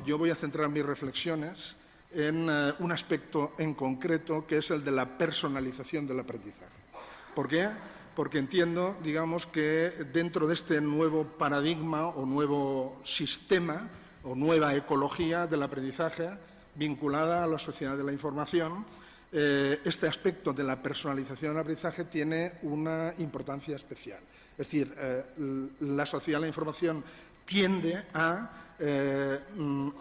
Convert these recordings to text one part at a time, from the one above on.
yo voy a centrar mis reflexiones en un aspecto en concreto, que es el de la personalización del aprendizaje. ¿Por qué? Porque entiendo, digamos, que dentro de este nuevo paradigma o nuevo sistema o nueva ecología del aprendizaje vinculada a la sociedad de la información, este aspecto de la personalización del aprendizaje tiene una importancia especial. Es decir, la sociedad de la información tiende a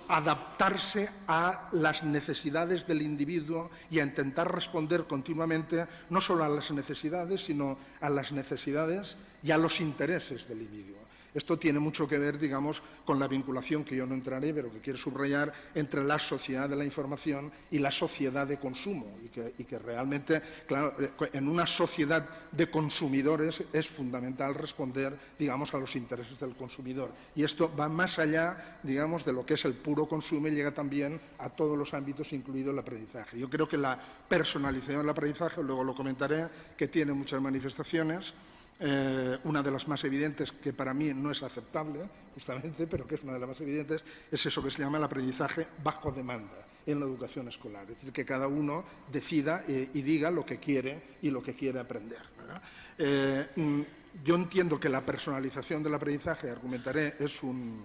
adaptarse a las necesidades del individuo y a intentar responder continuamente no solo a las necesidades, sino a las necesidades y a los intereses del individuo. Esto tiene mucho que ver, digamos, con la vinculación, que yo no entraré, pero que quiero subrayar, entre la sociedad de la información y la sociedad de consumo. Y que realmente, claro, en una sociedad de consumidores es fundamental responder, digamos, a los intereses del consumidor. Y esto va más allá, digamos, de lo que es el puro consumo y llega también a todos los ámbitos, incluido el aprendizaje. Yo creo que la personalización del aprendizaje, luego lo comentaré, que tiene muchas manifestaciones. Una de las más evidentes, que para mí no es aceptable, justamente, pero que es una de las más evidentes, es eso que se llama el aprendizaje bajo demanda en la educación escolar. Es decir, que cada uno decida y diga lo que quiere y lo que quiere aprender, ¿verdad? Yo entiendo que la personalización del aprendizaje, argumentaré, es un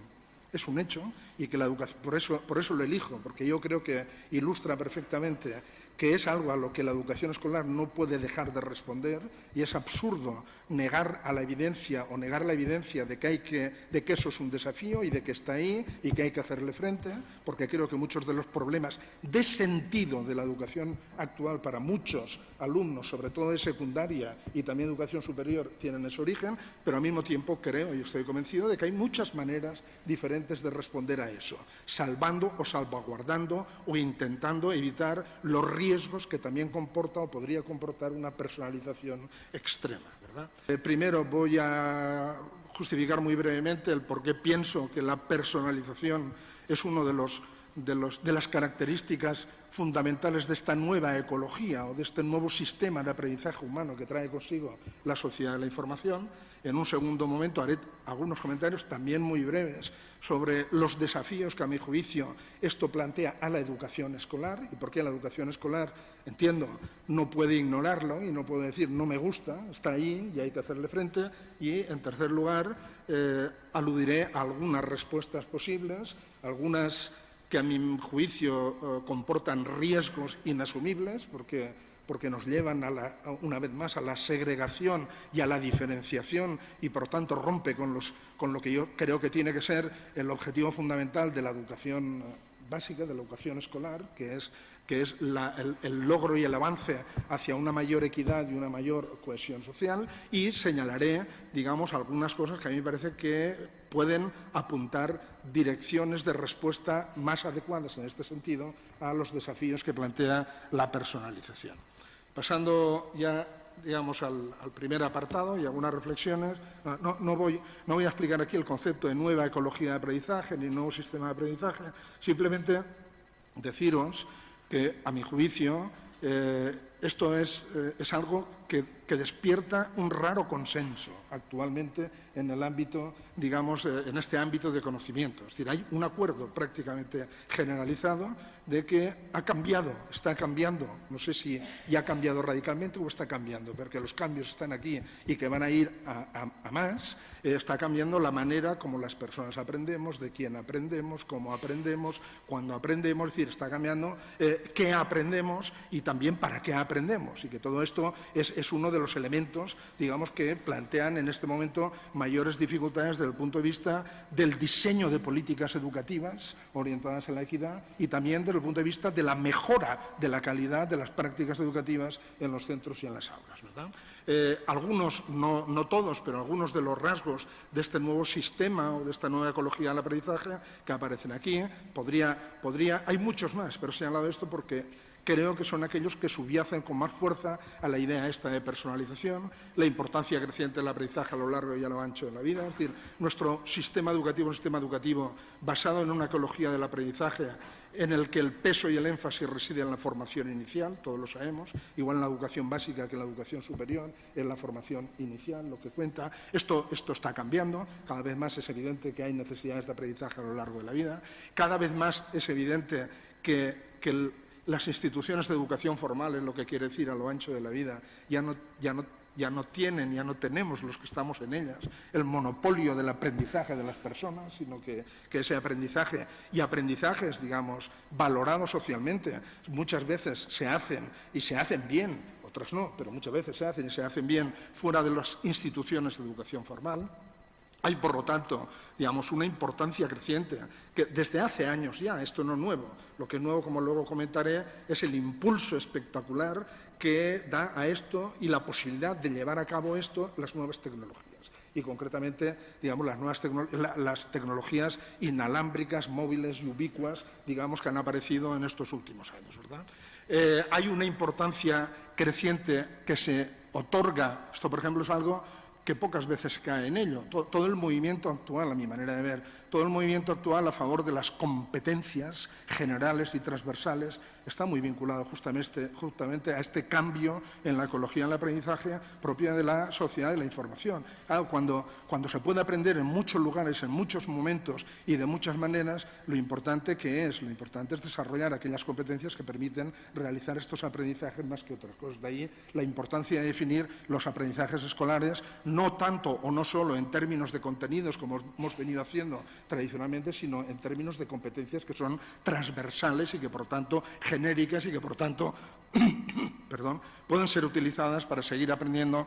hecho, y que la educación, por eso lo elijo, porque yo creo que ilustra perfectamente que es algo a lo que la educación escolar no puede dejar de responder, y es absurdo negar a la evidencia o negar la evidencia de que eso es un desafío y de que está ahí y que hay que hacerle frente, porque creo que muchos de los problemas de sentido de la educación actual para muchos alumnos, sobre todo de secundaria y también educación superior, tienen ese origen, pero al mismo tiempo creo y estoy convencido de que hay muchas maneras diferentes de responder a eso, salvando o salvaguardando o intentando evitar los riesgos que también comporta o podría comportar una personalización extrema, ¿verdad? Primero voy a justificar muy brevemente el por qué pienso que la personalización es uno de las características fundamentales de esta nueva ecología o de este nuevo sistema de aprendizaje humano que trae consigo la sociedad de la información. En un segundo momento haré algunos comentarios también muy breves sobre los desafíos que, a mi juicio, esto plantea a la educación escolar y por qué la educación escolar, entiendo, no puede ignorarlo y no puede decir no me gusta, está ahí y hay que hacerle frente. Y, en tercer lugar, aludiré a algunas respuestas posibles, algunas que a mi juicio comportan riesgos inasumibles porque nos llevan una vez más a la segregación y a la diferenciación y por tanto rompe con lo que yo creo que tiene que ser el objetivo fundamental de la educación básica, de la educación escolar, que es el logro y el avance hacia una mayor equidad y una mayor cohesión social, y señalaré, digamos, algunas cosas que a mí me parece que pueden apuntar direcciones de respuesta más adecuadas en este sentido a los desafíos que plantea la personalización. Pasando ya, digamos, al primer apartado y algunas reflexiones. No voy a explicar aquí el concepto de nueva ecología de aprendizaje ni nuevo sistema de aprendizaje, simplemente deciros que, a mi juicio, esto es algo que despierta un raro consenso actualmente en el ámbito, digamos, en este ámbito de conocimiento. Es decir, hay un acuerdo prácticamente generalizado de que ha cambiado, está cambiando, no sé si ya ha cambiado radicalmente o está cambiando, porque los cambios están aquí y que van a ir a más. Está cambiando la manera como las personas aprendemos, de quién aprendemos, cómo aprendemos, cuándo aprendemos, es decir, está cambiando qué aprendemos y también para qué aprendemos, y que todo esto es uno de los elementos, digamos, que plantean en este momento mayores dificultades desde el punto de vista del diseño de políticas educativas orientadas a la equidad y también desde el punto de vista de la mejora de la calidad de las prácticas educativas en los centros y en las aulas, ¿verdad? Algunos, no todos, pero algunos de los rasgos de este nuevo sistema o de esta nueva ecología del aprendizaje que aparecen aquí, hay muchos más, pero he señalado esto porque creo que son aquellos que subyacen con más fuerza a la idea esta de personalización, la importancia creciente del aprendizaje a lo largo y a lo ancho de la vida. Es decir, nuestro sistema educativo es un sistema educativo basado en una ecología del aprendizaje en el que el peso y el énfasis residen en la formación inicial, todos lo sabemos, igual en la educación básica que en la educación superior, en la formación inicial, lo que cuenta. Esto está cambiando, cada vez más es evidente que hay necesidades de aprendizaje a lo largo de la vida, cada vez más es evidente que las instituciones de educación formal, es lo que quiere decir a lo ancho de la vida, ya no tenemos los que estamos en ellas el monopolio del aprendizaje de las personas, sino que ese aprendizaje y aprendizajes, digamos, valorados socialmente, muchas veces se hacen y se hacen bien, otras no, pero muchas veces se hacen y se hacen bien fuera de las instituciones de educación formal. Hay, por lo tanto, digamos, una importancia creciente que desde hace años ya, esto no es nuevo, lo que es nuevo, como luego comentaré, es el impulso espectacular que da a esto y la posibilidad de llevar a cabo esto las nuevas tecnologías. Y concretamente, digamos, las tecnologías inalámbricas, móviles y ubicuas, digamos, que han aparecido en estos últimos años, ¿verdad? Hay una importancia creciente que se otorga, esto por ejemplo es algo que pocas veces cae en ello. Todo el movimiento actual, a mi manera de ver, todo el movimiento actual a favor de las competencias generales y transversales está muy vinculado justamente a este cambio en la ecología del aprendizaje propia de la sociedad de la información. Claro, cuando se puede aprender en muchos lugares, en muchos momentos y de muchas maneras, lo importante es desarrollar aquellas competencias que permiten realizar estos aprendizajes más que otras cosas. De ahí la importancia de definir los aprendizajes escolares, no tanto o no solo en términos de contenidos, como hemos venido haciendo tradicionalmente, sino en términos de competencias que son transversales y que, por tanto, genéricas y que, por tanto, pueden ser utilizadas para seguir aprendiendo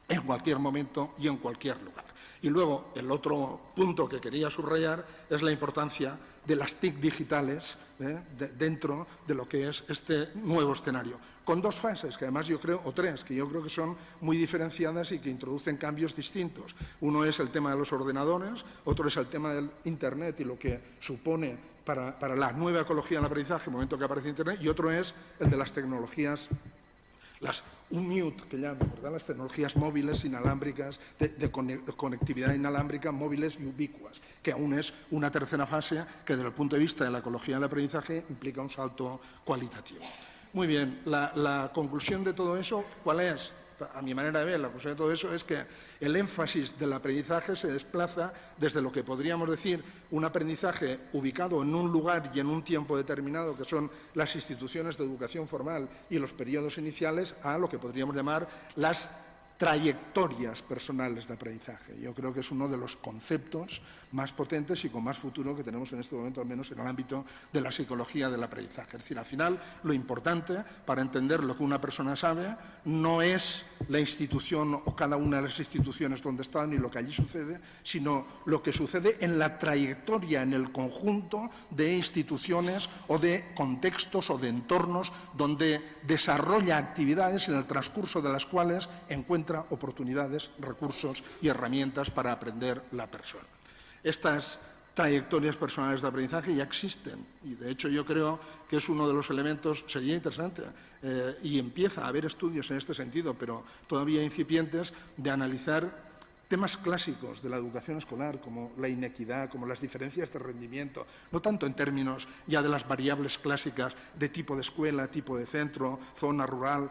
en cualquier momento y en cualquier lugar. Y luego, el otro punto que quería subrayar es la importancia de las TIC digitales dentro de lo que es este nuevo escenario, con dos fases, que además yo creo, o tres, que yo creo que son muy diferenciadas y que introducen cambios distintos. Uno es el tema de los ordenadores, otro es el tema del Internet y lo que supone para la nueva ecología del aprendizaje, el momento que aparece Internet, y otro es el de las tecnologías, las UMIUT, que llaman, ¿verdad? Las tecnologías móviles inalámbricas, de conectividad inalámbrica, móviles y ubicuas, que aún es una tercera fase que, desde el punto de vista de la ecología del aprendizaje, implica un salto cualitativo. Muy bien, la conclusión de todo eso, ¿cuál es? A mi manera de ver, la conclusión de todo eso es que el énfasis del aprendizaje se desplaza desde lo que podríamos decir un aprendizaje ubicado en un lugar y en un tiempo determinado, que son las instituciones de educación formal y los periodos iniciales, a lo que podríamos llamar las trayectorias personales de aprendizaje. Yo creo que es uno de los conceptos más potentes y con más futuro que tenemos en este momento, al menos en el ámbito de la psicología del aprendizaje. Es decir, al final, lo importante para entender lo que una persona sabe no es la institución o cada una de las instituciones donde está ni lo que allí sucede, sino lo que sucede en la trayectoria, en el conjunto de instituciones o de contextos o de entornos donde desarrolla actividades en el transcurso de las cuales encuentra oportunidades, recursos y herramientas para aprender la persona. Estas trayectorias personales de aprendizaje ya existen y, de hecho, yo creo que es uno de los elementos, sería interesante, y empieza a haber estudios en este sentido, pero todavía incipientes, de analizar temas clásicos de la educación escolar, como la inequidad, como las diferencias de rendimiento, no tanto en términos ya de las variables clásicas de tipo de escuela, tipo de centro, zona rural,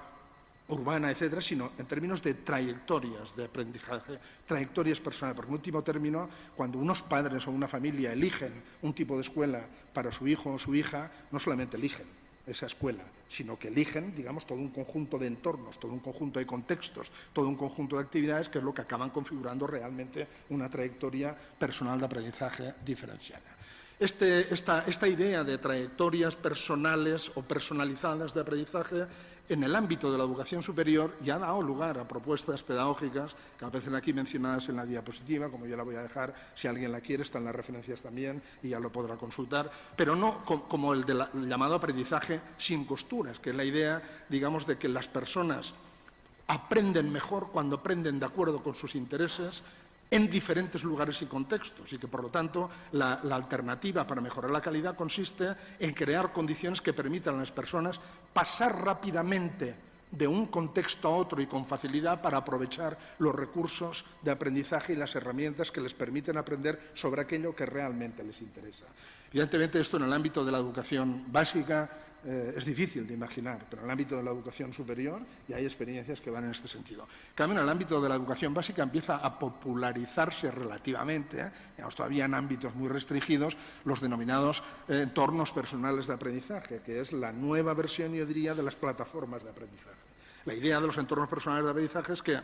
urbana, etcétera, sino en términos de trayectorias de aprendizaje, trayectorias personales. Porque en último término, cuando unos padres o una familia eligen un tipo de escuela para su hijo o su hija, no solamente eligen esa escuela, sino que eligen, digamos, todo un conjunto de entornos, todo un conjunto de contextos, todo un conjunto de actividades que es lo que acaban configurando realmente una trayectoria personal de aprendizaje diferenciada. Esta idea de trayectorias personales o personalizadas de aprendizaje en el ámbito de la educación superior ya ha dado lugar a propuestas pedagógicas que aparecen aquí mencionadas en la diapositiva, como yo la voy a dejar, si alguien la quiere, están las referencias también y ya lo podrá consultar, pero no como el del llamado aprendizaje sin costuras, que es la idea, digamos, de que las personas aprenden mejor cuando aprenden de acuerdo con sus intereses, en diferentes lugares y contextos y que, por lo tanto, la alternativa para mejorar la calidad consiste en crear condiciones que permitan a las personas pasar rápidamente de un contexto a otro y con facilidad para aprovechar los recursos de aprendizaje y las herramientas que les permiten aprender sobre aquello que realmente les interesa. Evidentemente, esto en el ámbito de la educación básica es difícil de imaginar, pero en el ámbito de la educación superior ya hay experiencias que van en este sentido. En cambio, en el ámbito de la educación básica empieza a popularizarse relativamente, digamos, todavía en ámbitos muy restringidos, los denominados entornos personales de aprendizaje, que es la nueva versión, yo diría, de las plataformas de aprendizaje. La idea de los entornos personales de aprendizaje es que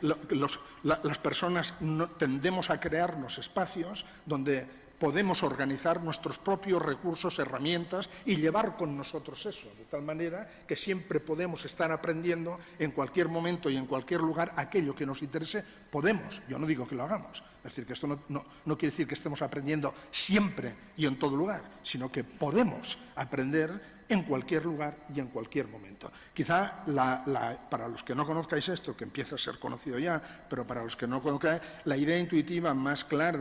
las personas tendemos a crearnos espacios donde podemos organizar nuestros propios recursos, herramientas y llevar con nosotros eso, de tal manera que siempre podemos estar aprendiendo en cualquier momento y en cualquier lugar aquello que nos interese. Podemos, yo no digo que lo hagamos, es decir, que esto no quiere decir que estemos aprendiendo siempre y en todo lugar, sino que podemos aprender en cualquier lugar y en cualquier momento. Quizá para los que no conozcáis esto, que empieza a ser conocido ya, pero para los que no conozcáis, la idea intuitiva más clara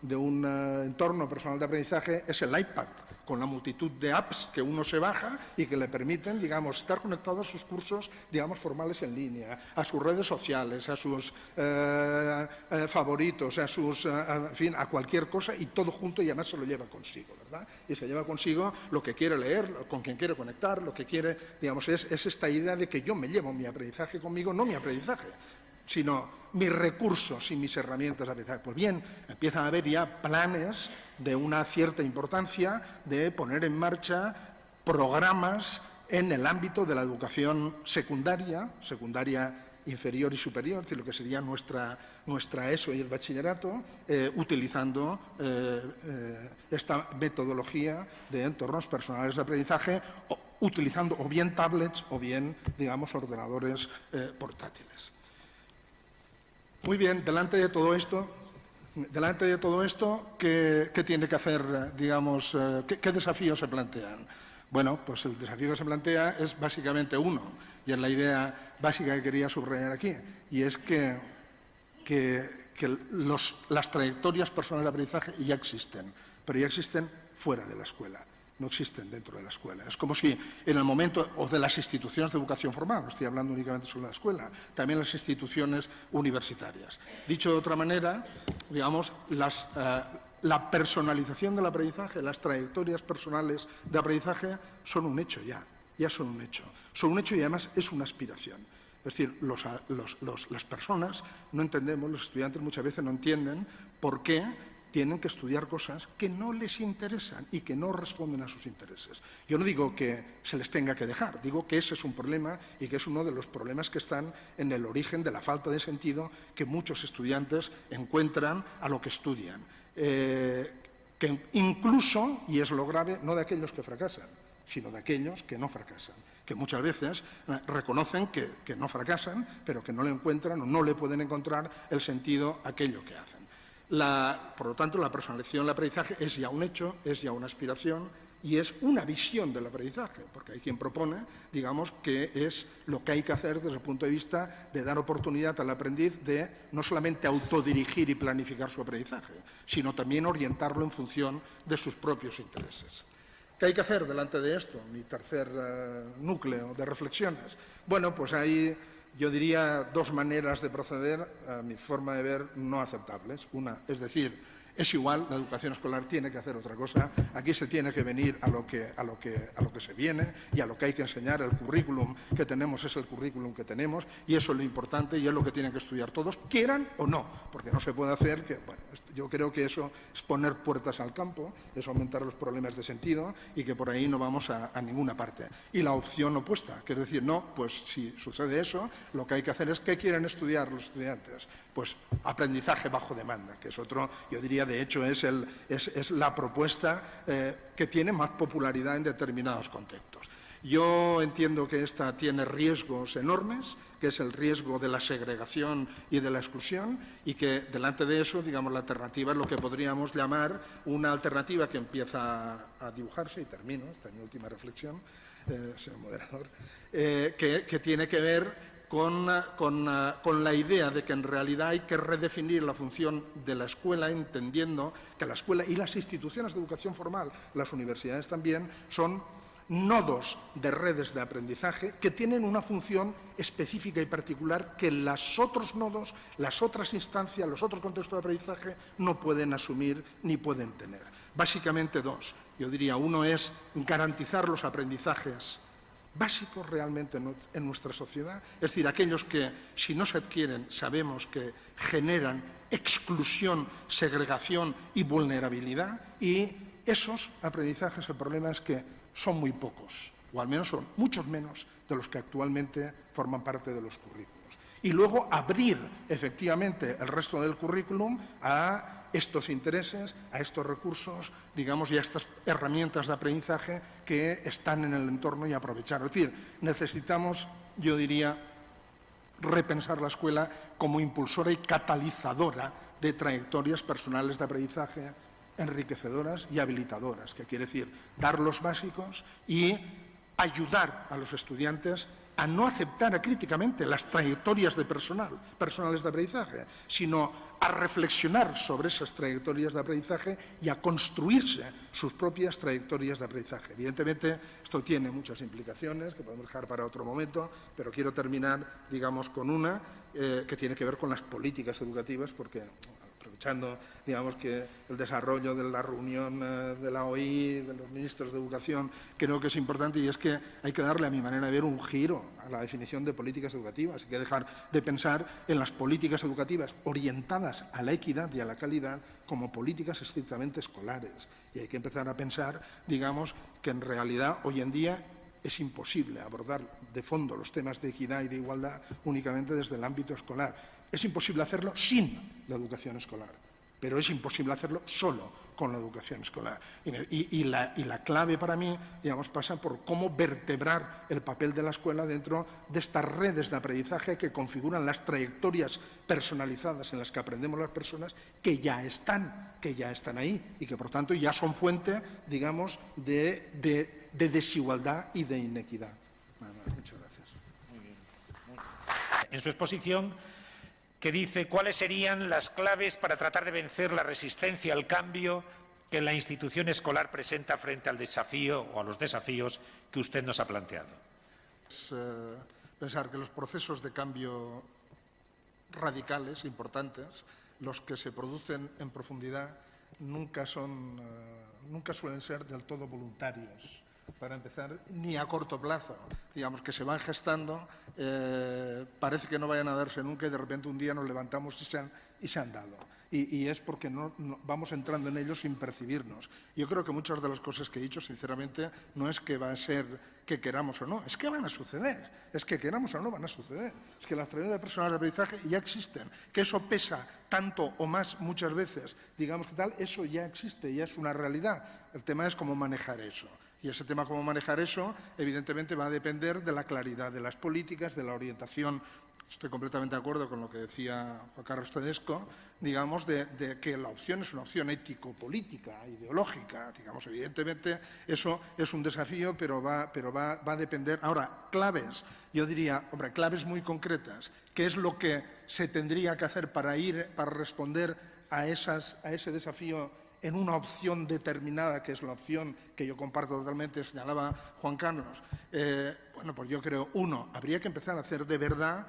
de un entorno personal de aprendizaje es el iPad, con la multitud de apps que uno se baja y que le permiten, digamos, estar conectado a sus cursos, digamos, formales en línea, a sus redes sociales, a sus favoritos, en fin, a cualquier cosa, y todo junto, y además se lo lleva consigo, ¿verdad? Y se lleva consigo lo que quiere leer, con quien quiere conectar, lo que quiere, digamos, es esta idea de que yo me llevo mi aprendizaje conmigo, no mi aprendizaje, sino mis recursos y mis herramientas de aprendizaje. Pues bien, empiezan a haber ya planes de una cierta importancia de poner en marcha programas en el ámbito de la educación secundaria inferior y superior, es decir, lo que sería nuestra ESO y el bachillerato, utilizando esta metodología de entornos personales de aprendizaje, utilizando o bien tablets o bien, digamos, ordenadores portátiles. Muy bien, delante de todo esto, ¿qué tiene que hacer, digamos, qué desafíos se plantean? Bueno, pues el desafío que se plantea es básicamente uno, y es la idea básica que quería subrayar aquí, y es que las trayectorias personales de aprendizaje ya existen, pero ya existen fuera de la escuela. No existen dentro de la escuela. Es como si en el momento, o de las instituciones de educación formal, no estoy hablando únicamente sobre la escuela, también las instituciones universitarias. Dicho de otra manera, digamos, la personalización del aprendizaje, las trayectorias personales de aprendizaje son un hecho ya son un hecho. Son un hecho y además es una aspiración. Es decir, las personas no entendemos, los estudiantes muchas veces no entienden por qué tienen que estudiar cosas que no les interesan y que no responden a sus intereses. Yo no digo que se les tenga que dejar, digo que ese es un problema y que es uno de los problemas que están en el origen de la falta de sentido que muchos estudiantes encuentran a lo que estudian. Que incluso, y es lo grave, no de aquellos que fracasan, sino de aquellos que no fracasan, que muchas veces reconocen que no fracasan, pero que no le encuentran o no le pueden encontrar el sentido a aquello que hacen. Por lo tanto, la personalización del aprendizaje es ya un hecho, es ya una aspiración y es una visión del aprendizaje, porque hay quien propone, digamos, que es lo que hay que hacer desde el punto de vista de dar oportunidad al aprendiz de no solamente autodirigir y planificar su aprendizaje, sino también orientarlo en función de sus propios intereses. ¿Qué hay que hacer delante de esto? Mi tercer núcleo de reflexiones. Bueno, pues hay, yo diría, dos maneras de proceder, a mi forma de ver, no aceptables. Una, es decir, es igual, la educación escolar tiene que hacer otra cosa, aquí se tiene que venir a lo que se viene y a lo que hay que enseñar. El currículum que tenemos es el currículum que tenemos y eso es lo importante y es lo que tienen que estudiar todos, quieran o no, porque no se puede hacer que, bueno, yo creo que eso es poner puertas al campo, es aumentar los problemas de sentido y que por ahí no vamos a ninguna parte. Y la opción opuesta, que es decir, no, pues si sucede eso, lo que hay que hacer es, ¿qué quieren estudiar los estudiantes? Pues aprendizaje bajo demanda, que es otro, yo diría, de hecho, es la propuesta que tiene más popularidad en determinados contextos. Yo entiendo que esta tiene riesgos enormes, que es el riesgo de la segregación y de la exclusión, y que delante de eso, digamos, la alternativa es lo que podríamos llamar una alternativa que empieza a dibujarse, y termino, esta es mi última reflexión, señor moderador, que tiene que ver con la idea de que en realidad hay que redefinir la función de la escuela, entendiendo que la escuela y las instituciones de educación formal, las universidades también, son nodos de redes de aprendizaje que tienen una función específica y particular que los otros nodos, las otras instancias, los otros contextos de aprendizaje no pueden asumir ni pueden tener. Básicamente dos. Yo diría, uno es garantizar los aprendizajes básicos realmente en nuestra sociedad, es decir, aquellos que, si no se adquieren, sabemos que generan exclusión, segregación y vulnerabilidad, y esos aprendizajes, el problema es que son muy pocos, o al menos son muchos menos de los que actualmente forman parte de los currículos. Y luego abrir efectivamente el resto del currículum a estos intereses, a estos recursos, digamos, y a estas herramientas de aprendizaje que están en el entorno y aprovechar. Es decir, necesitamos, yo diría, repensar la escuela como impulsora y catalizadora de trayectorias personales de aprendizaje enriquecedoras y habilitadoras, que quiere decir dar los básicos y ayudar a los estudiantes a no aceptar críticamente las trayectorias personales de aprendizaje, sino a reflexionar sobre esas trayectorias de aprendizaje y a construirse sus propias trayectorias de aprendizaje. Evidentemente, esto tiene muchas implicaciones que podemos dejar para otro momento, pero quiero terminar, digamos, con una que tiene que ver con las políticas educativas, porque aprovechando, digamos, que el desarrollo de la reunión de la OI, de los ministros de Educación, creo que es importante, y es que hay que darle, a mi manera de ver, un giro a la definición de políticas educativas. Hay que dejar de pensar en las políticas educativas orientadas a la equidad y a la calidad como políticas estrictamente escolares. Y hay que empezar a pensar, digamos, que en realidad hoy en día es imposible abordar de fondo los temas de equidad y de igualdad únicamente desde el ámbito escolar. Es imposible hacerlo sin la educación escolar, pero es imposible hacerlo solo con la educación escolar. Y la clave para mí, digamos, pasa por cómo vertebrar el papel de la escuela dentro de estas redes de aprendizaje que configuran las trayectorias personalizadas en las que aprendemos las personas, que ya están ahí y que, por tanto, ya son fuente, digamos, de desigualdad y de inequidad. Nada más, muchas gracias. Muy bien. En su exposición, que dice cuáles serían las claves para tratar de vencer la resistencia al cambio que la institución escolar presenta frente al desafío o a los desafíos que usted nos ha planteado. Es pensar que los procesos de cambio radicales, importantes, los que se producen en profundidad, nunca suelen ser del todo voluntarios, para empezar, ni a corto plazo. Digamos que se van gestando, parece que no vayan a darse nunca y de repente un día nos levantamos y se han dado. Y es porque no vamos entrando en ellos sin percibirnos. Yo creo que muchas de las cosas que he dicho, sinceramente, no es que va a ser que queramos o no, es que van a suceder. Es que queramos o no van a suceder. Es que las trayectorias personales de aprendizaje ya existen. Que eso pesa tanto o más muchas veces, digamos que tal, eso ya existe, ya es una realidad. El tema es cómo manejar eso. Y ese tema, cómo manejar eso, evidentemente va a depender de la claridad de las políticas, de la orientación. Estoy completamente de acuerdo con lo que decía Juan Carlos Tedesco, digamos, de que la opción es una opción ético-política, ideológica. Digamos, evidentemente, eso es un desafío, pero va a depender. Ahora, claves, yo diría, hombre, claves muy concretas. ¿Qué es lo que se tendría que hacer para responder a ese desafío en una opción determinada, que es la opción que yo comparto totalmente, señalaba Juan Carlos? Bueno, pues yo creo, uno, habría que empezar a hacer de verdad,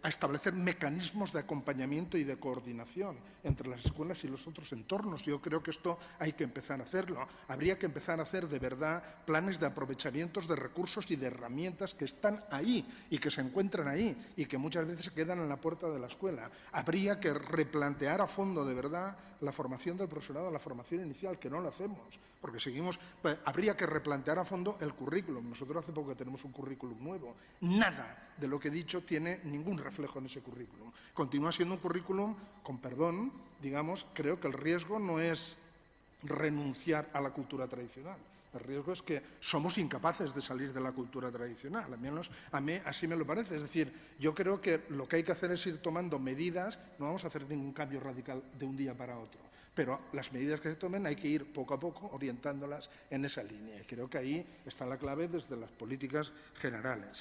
a establecer mecanismos de acompañamiento y de coordinación entre las escuelas y los otros entornos. Yo creo que esto hay que empezar a hacerlo. Habría que empezar a hacer de verdad planes de aprovechamientos de recursos y de herramientas que están ahí y que se encuentran ahí y que muchas veces se quedan en la puerta de la escuela. Habría que replantear a fondo de verdad la formación del profesorado, la formación inicial, que no lo hacemos, porque seguimos. Habría que replantear a fondo el currículum. Nosotros hace poco que tenemos un currículum nuevo. Nada de lo que he dicho tiene ningún reflejo en ese currículum. Continúa siendo un currículum, con perdón, digamos, creo que el riesgo no es renunciar a la cultura tradicional. El riesgo es que somos incapaces de salir de la cultura tradicional, al menos a mí así me lo parece. Es decir, yo creo que lo que hay que hacer es ir tomando medidas, no vamos a hacer ningún cambio radical de un día para otro, pero las medidas que se tomen hay que ir poco a poco orientándolas en esa línea. Y creo que ahí está la clave desde las políticas generales.